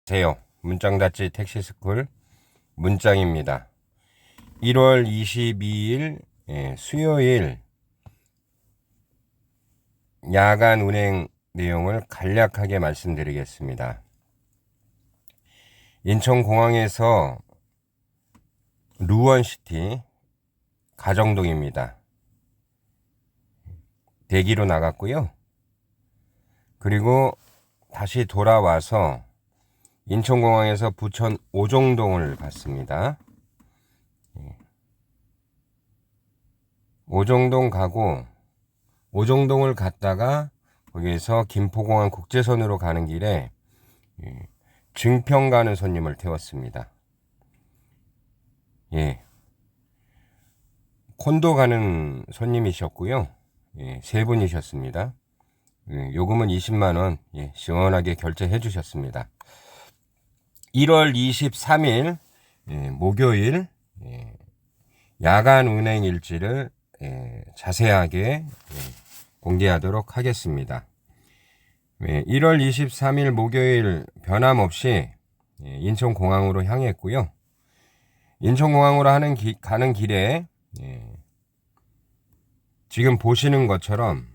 안녕하세요. 문장다찌 택시스쿨 문장입니다. 1월 22일 수요일 야간 운행 내용을 간략하게 말씀드리겠습니다. 인천공항에서 루원시티 가정동입니다. 대기로 나갔고요. 그리고 다시 돌아와서 인천공항에서 부천 오종동을 갔습니다. 오종동 가고 오종동을 갔다가 거기에서 김포공항 국제선으로 가는 길에 증평 가는 손님을 태웠습니다. 콘도 가는 손님이셨고요. 세 분이셨습니다. 요금은 20만원 시원하게 결제해 주셨습니다. 1월 23일 목요일 야간 운행 일지를 자세하게 공개하도록 하겠습니다. 1월 23일 목요일 변함없이 인천공항으로 향했고요. 인천공항으로 가는 길에 지금 보시는 것처럼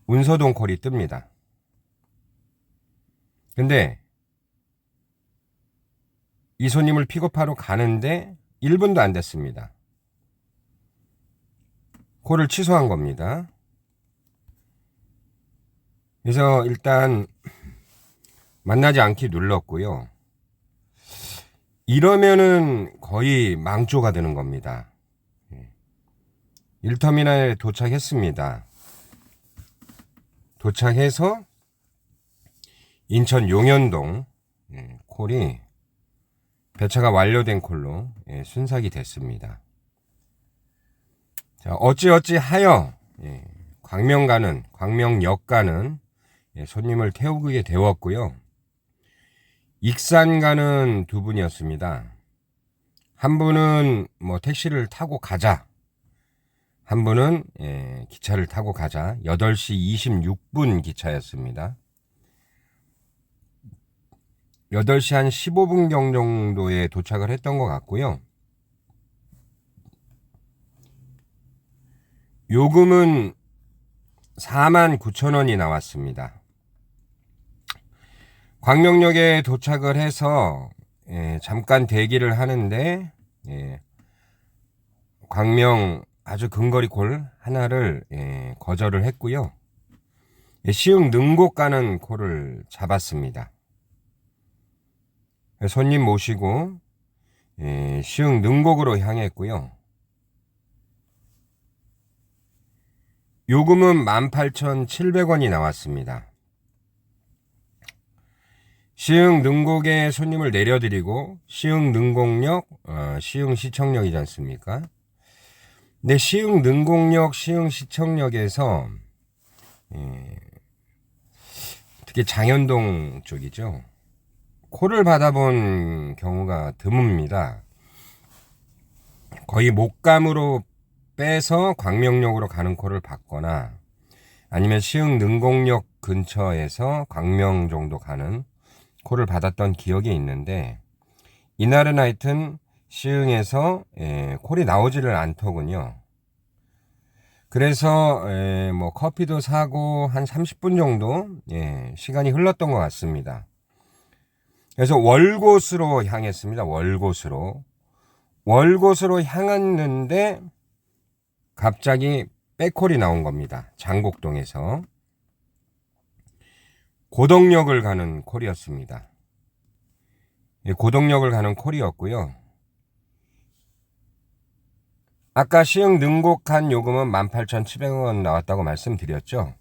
운서동 콜이 뜹니다. 근데 이 손님을 픽업하러 가는데 1분도 안 됐습니다. 콜을 취소한 겁니다. 그래서 일단 만나지 않기 눌렀고요. 이러면은 거의 망조가 되는 겁니다. 1터미널에 도착했습니다. 도착해서 인천 용현동 콜이 배차가 완료된 콜로 순삭이 됐습니다. 자, 어찌어찌 하여 광명역 가는 손님을 태우게 되었고요. 익산 가는 두 분이었습니다. 한 분은 택시를 타고 가자. 한 분은 기차를 타고 가자. 8시 26분 기차였습니다. 8시 한 15분 정도에 도착을 했던 것 같고요. 요금은 49,000원이 나왔습니다. 광명역에 도착을 해서 잠깐 대기를 하는데 광명 아주 근거리 콜 하나를 거절을 했고요. 시흥 능곡 가는 콜을 잡았습니다. 손님 모시고 시흥 능곡으로 향했고요. 요금은 18,700원이 나왔습니다. 시흥 능곡에 손님을 내려드리고 시흥 능곡역, 시흥 시청역이지 않습니까? 근데 시흥 능곡역, 시흥 시청역에서 특히 장현동 쪽이죠. 콜을 받아본 경우가 드뭅니다. 거의 목감으로 빼서 광명역으로 가는 콜을 받거나 아니면 시흥 능곡역 근처에서 광명 정도 가는 콜을 받았던 기억이 있는데 이날은 하여튼 시흥에서 콜이 나오지를 않더군요. 그래서 커피도 사고 한 30분 정도 시간이 흘렀던 것 같습니다. 그래서 월곶으로 향했습니다. 월곶으로 향했는데 갑자기 백콜이 나온 겁니다. 장곡동에서 고덕역을 가는 콜이었습니다. 고덕역을 가는 콜이었고요. 아까 시흥 능곡 간 요금은 18,700원 나왔다고 말씀드렸죠.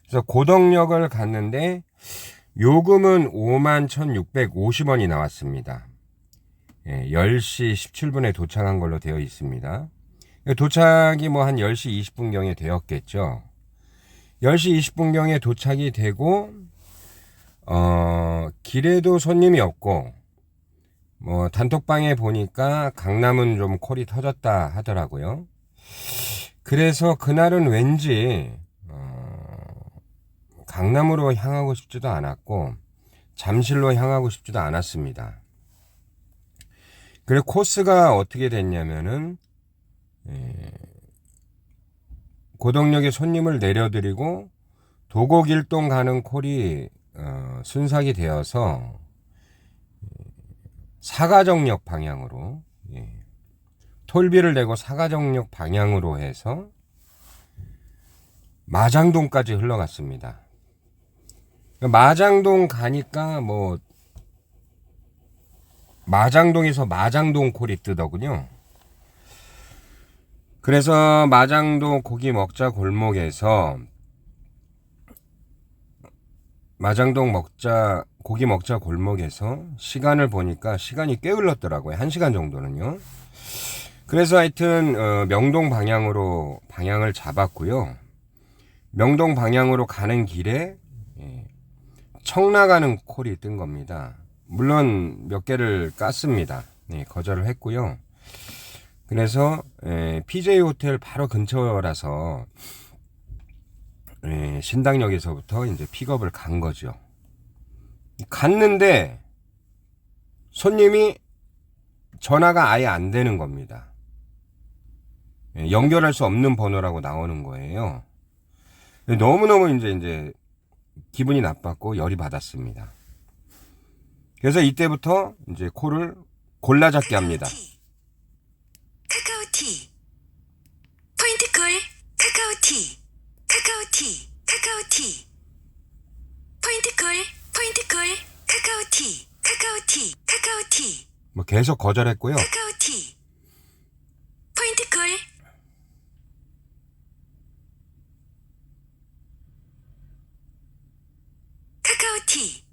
그래서 고덕역을 갔는데 요금은 51,650원이 나왔습니다. 10시 17분에 도착한 걸로 되어 있습니다. 도착이 한 10시 20분경에 되었겠죠. 10시 20분경에 도착이 되고 길에도 손님이 없고 단톡방에 보니까 강남은 좀 콜이 터졌다 하더라고요. 그래서 그날은 왠지 강남으로 향하고 싶지도 않았고 잠실로 향하고 싶지도 않았습니다. 그래서 코스가 어떻게 됐냐면은 고덕역에 손님을 내려드리고 도곡일동 가는 콜이 순삭이 되어서 사가정역 방향으로 톨비를 내고 사가정역 방향으로 해서 마장동까지 흘러갔습니다. 마장동 가니까 뭐 마장동에서 마장동 콜이 뜨더군요. 그래서 마장동 고기 먹자 골목에서 마장동 고기 먹자 골목에서 시간을 보니까 시간이 꽤 흘렀더라고요. 1시간 정도는요. 그래서 하여튼 명동 방향으로 방향을 잡았고요. 명동 방향으로 가는 길에 청라가는 콜이 뜬 겁니다. 물론 몇 개를 깠습니다. 거절을 했고요. 그래서 PJ 호텔 바로 근처라서 신당역에서부터 이제 픽업을 간 거죠. 갔는데 손님이 전화가 아예 안 되는 겁니다. 연결할 수 없는 번호라고 나오는 거예요. 너무너무 이제 기분이 나빴고 열이 받았습니다. 그래서 이때부터 이제 콜을 골라잡기 합니다. 카카오티 포인트콜 카카오티 카카오티 포인트콜 카카오티 뭐 계속 거절했고요. 카카오티 포인트콜 카카오티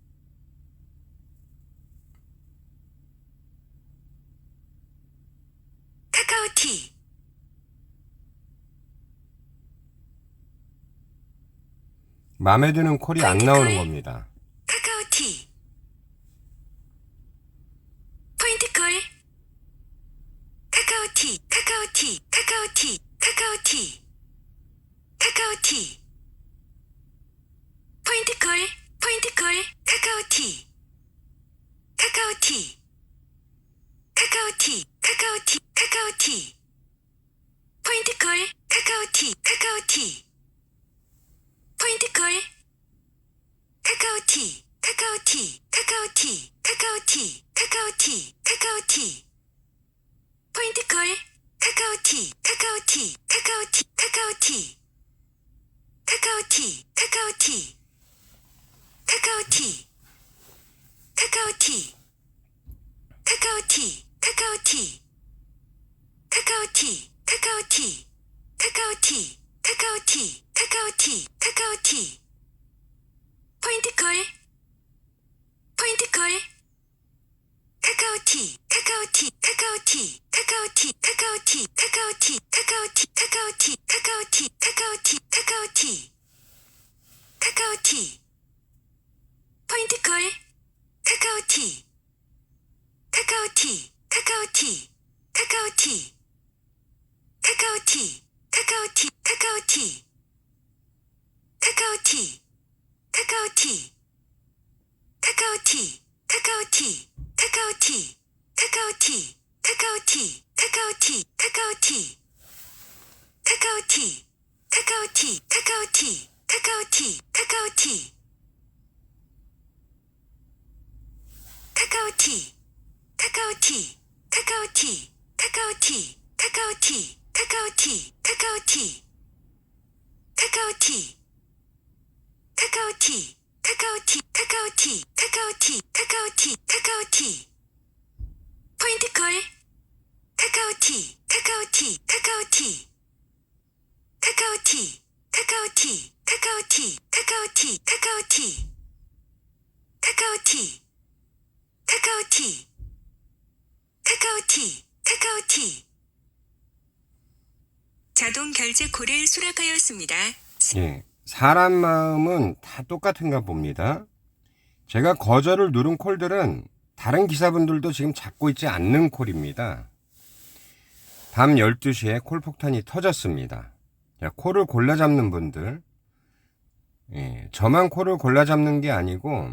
마음에 드는 콜이 안 나오는 겁니다. 카카오티 포인트콜 카카오티 포인트콜 카카오티 포인트콜 자동 결제 콜을 수락하였습니다. 예, 사람 마음은 다 똑같은가 봅니다. 제가 거절을 누른 콜들은 다른 기사분들도 지금 잡고 있지 않는 콜입니다. 밤 12시에 콜폭탄이 터졌습니다. 자, 콜을 골라 잡는 분들, 저만 콜을 골라 잡는 게 아니고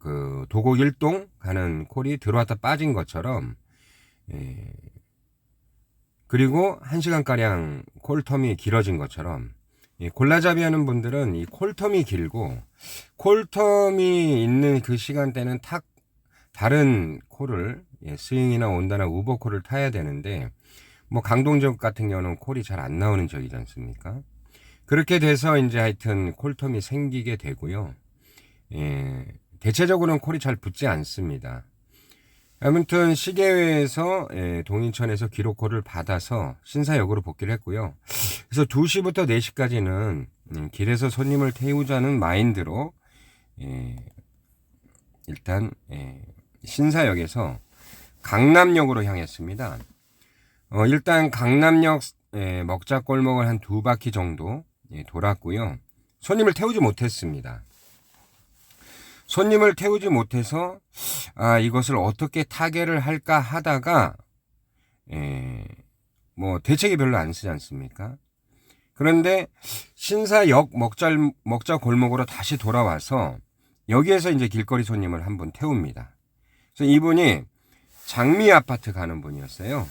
그 도곡 1동 가는 콜이 들어왔다 빠진 것처럼, 그리고 1시간가량 콜텀이 길어진 것처럼, 골라잡이 하는 분들은 이 콜텀이 길고, 콜텀이 있는 그 시간대는 다른 콜을, 스윙이나 온다나 우버콜을 타야 되는데, 뭐 강동지역 같은 경우는 콜이 잘 안 나오는 지역이지 않습니까? 그렇게 돼서 이제 하여튼 콜텀이 생기게 되고요. 대체적으로는 콜이 잘 붙지 않습니다. 아무튼 시계회에서 동인천에서 기록콜을 받아서 신사역으로 복귀를 했고요. 그래서 2시부터 4시까지는 길에서 손님을 태우자는 마인드로 일단 신사역에서 강남역으로 향했습니다. 일단 강남역 먹자골목을 한 2바퀴 정도 돌았고요. 손님을 태우지 못했습니다. 손님을 태우지 못해서 이것을 어떻게 타개를 할까 하다가 뭐 대책이 별로 안 쓰지 않습니까? 그런데 신사역 먹자 골목으로 다시 돌아와서 여기에서 이제 길거리 손님을 한분 태웁니다. 그래서 이분이 장미 아파트 가는 분이었어요.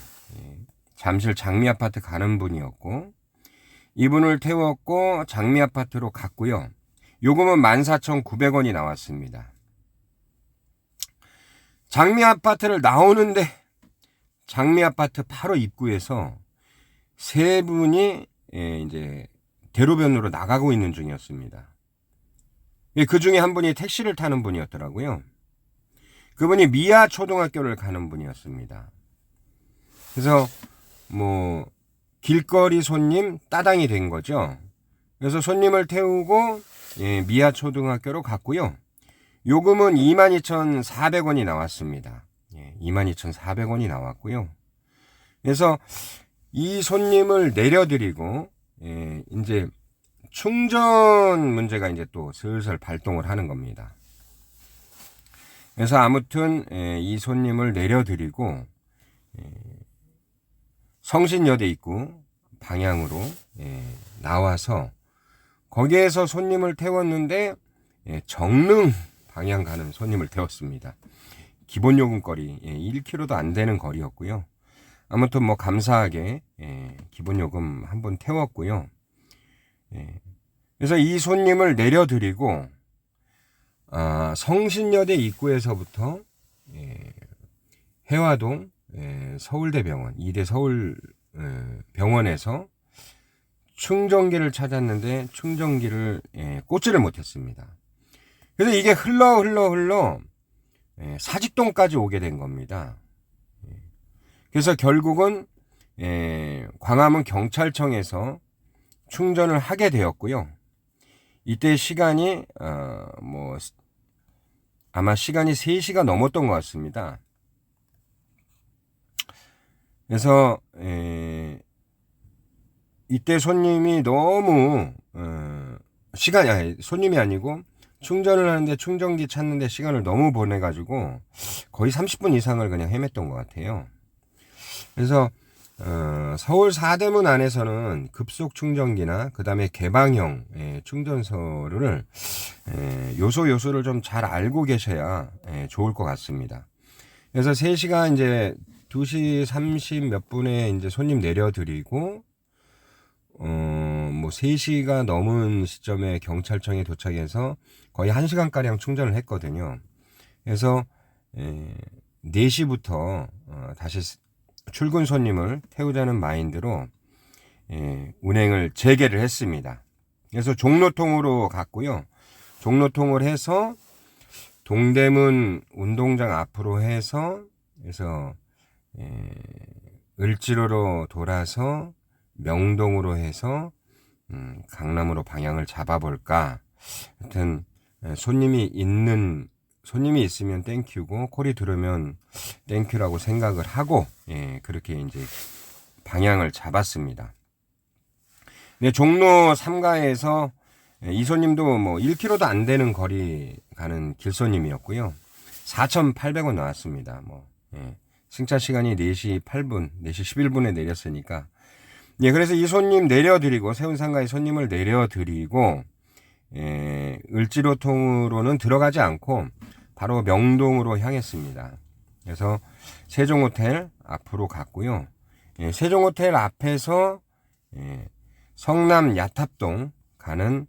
잠실 장미 아파트 가는 분이었고, 이분을 태웠고 장미 아파트로 갔고요. 요금은 14,900원이 나왔습니다. 장미 아파트를 나오는데 장미 아파트 바로 입구에서 세 분이 이제 대로변으로 나가고 있는 중이었습니다. 그 중에 한 분이 택시를 타는 분이었더라고요. 그분이 미아 초등학교를 가는 분이었습니다. 그래서 뭐 길거리 손님 따당이 된 거죠. 그래서 손님을 태우고 미아 초등학교로 갔고요. 요금은 22,400원이 나왔습니다. 22,400원이 나왔고요. 그래서 이 손님을 내려드리고 이제 충전 문제가 이제 또 슬슬 발동을 하는 겁니다. 그래서 아무튼 이 손님을 내려드리고 성신여대 입구 방향으로 나와서 거기에서 손님을 태웠는데 정릉 방향 가는 손님을 태웠습니다. 기본 요금거리 1km도 안 되는 거리였고요. 아무튼 뭐 감사하게 기본 요금 한번 태웠고요. 그래서 이 손님을 내려드리고 성신여대 입구에서부터 해화동 서울대병원, 이대 서울병원에서 충전기를 찾았는데 충전기를 꽂지를 못했습니다. 그래서 이게 흘러 사직동까지 오게 된 겁니다. 그래서 결국은 광화문 경찰청에서 충전을 하게 되었고요. 이때 시간이 아마 시간이 3시가 넘었던 것 같습니다. 그래서 이때 손님이 너무 손님이 아니고 충전을 하는데 충전기 찾는데 시간을 너무 보내가지고 거의 30분 이상을 그냥 헤맸던 것 같아요. 그래서 서울 사대문 안에서는 급속 충전기나 그 다음에 개방형 충전소를 요소를 좀 잘 알고 계셔야 좋을 것 같습니다. 그래서 3시간 이제 2시 30 몇 분에 이제 손님 내려드리고 뭐 3시가 넘은 시점에 경찰청에 도착해서 거의 1시간가량 충전을 했거든요. 그래서 4시부터 다시 출근 손님을 태우자는 마인드로 운행을 재개를 했습니다. 그래서 종로통으로 갔고요. 종로통을 해서 동대문 운동장 앞으로 해서 그래서 을지로로 돌아서 명동으로 해서 강남으로 방향을 잡아볼까. 하여튼 손님이 있으면 땡큐고 콜이 들으면 땡큐라고 생각을 하고 그렇게 이제 방향을 잡았습니다. 네, 종로 3가에서 이 손님도 뭐 1km도 안 되는 거리 가는 길손님이었고요. 4,800원 나왔습니다. 승차 시간이 4시 8분, 4시 11분에 내렸으니까. 그래서 이 손님 내려드리고, 세운상가의 손님을 내려드리고, 을지로통으로는 들어가지 않고, 바로 명동으로 향했습니다. 그래서 세종호텔 앞으로 갔고요. 예, 세종호텔 앞에서 성남 야탑동 가는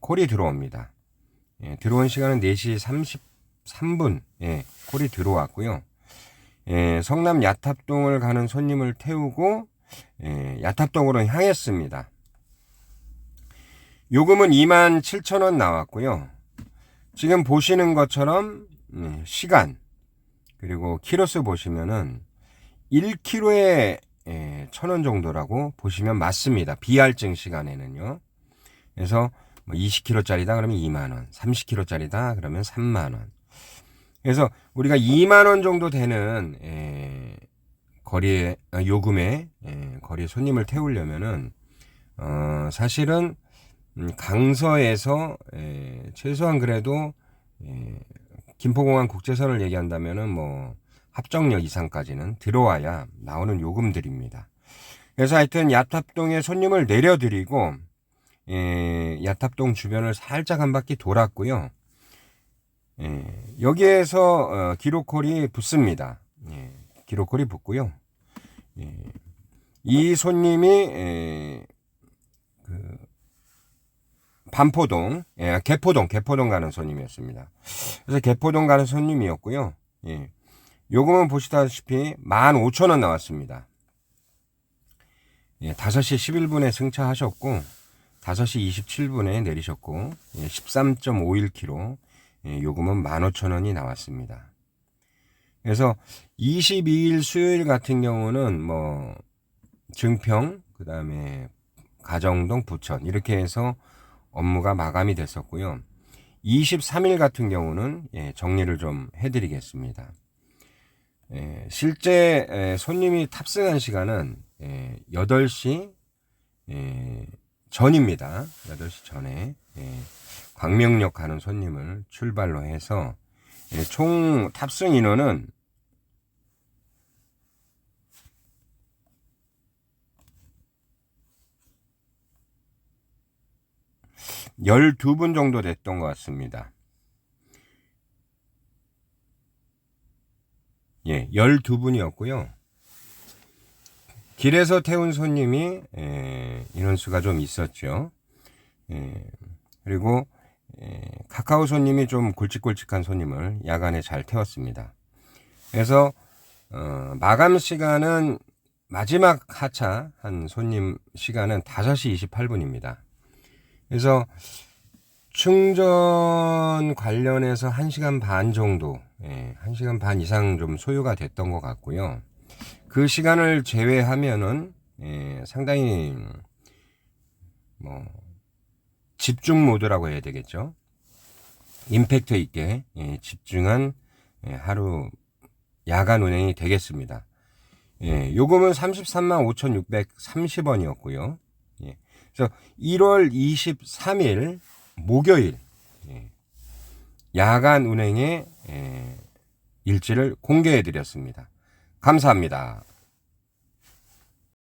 콜이 들어옵니다. 예, 들어온 시간은 4시 33분 콜이 들어왔고요. 성남 야탑동을 가는 손님을 태우고 야탑동으로 향했습니다. 요금은 27,000원 나왔고요. 지금 보시는 것처럼 시간 그리고 키로수 보시면은 1km에 1,000원 정도라고 보시면 맞습니다. 비할증 시간에는요. 그래서 20km짜리다 그러면 2만원, 30km짜리다 그러면 3만원. 그래서 우리가 2만원 정도 되는 거리에 요금에 거리에 손님을 태우려면은 사실은 강서에서 최소한 그래도 김포공항 국제선을 얘기한다면은 뭐 합정역 이상까지는 들어와야 나오는 요금들입니다. 그래서 하여튼 야탑동에 손님을 내려드리고 야탑동 주변을 살짝 한 바퀴 돌았고요. 여기에서 기록콜이 붙습니다. 기록콜이 붙고요. 이 손님이 반포동, 개포동 가는 손님이었습니다. 그래서 개포동 가는 손님이었고요. 요금은 보시다시피 15,000원 나왔습니다. 5시 11분에 승차하셨고 5시 27분에 내리셨고 13.51km 요금은 15,000원이 나왔습니다. 그래서 22일 수요일 같은 경우는 뭐 증평, 그 다음에 가정동, 부천 이렇게 해서 업무가 마감이 됐었고요. 23일 같은 경우는 정리를 좀 해드리겠습니다. 실제 손님이 탑승한 시간은 8시 전입니다. 8시 전에 광명역 가는 손님을 출발로 해서 총 탑승 인원은 12분 정도 됐던 것 같습니다. 12분이었고요. 길에서 태운 손님이 인원수가 좀 있었죠. 그리고 카카오 손님이 좀 굵직굵직한 손님을 야간에 잘 태웠습니다. 그래서 마감 시간은 마지막 하차 한 손님 시간은 5시 28분입니다. 그래서 충전 관련해서 1시간 반 정도, 1시간 반 이상 좀 소요가 됐던 것 같고요. 그 시간을 제외하면은 상당히 뭐 집중 모드라고 해야 되겠죠. 임팩트 있게 집중한 하루 야간 운행이 되겠습니다. 요금은 33만 5,630원이었고요. 그래서 1월 23일 목요일 야간 운행의 일지를 공개해 드렸습니다. 감사합니다.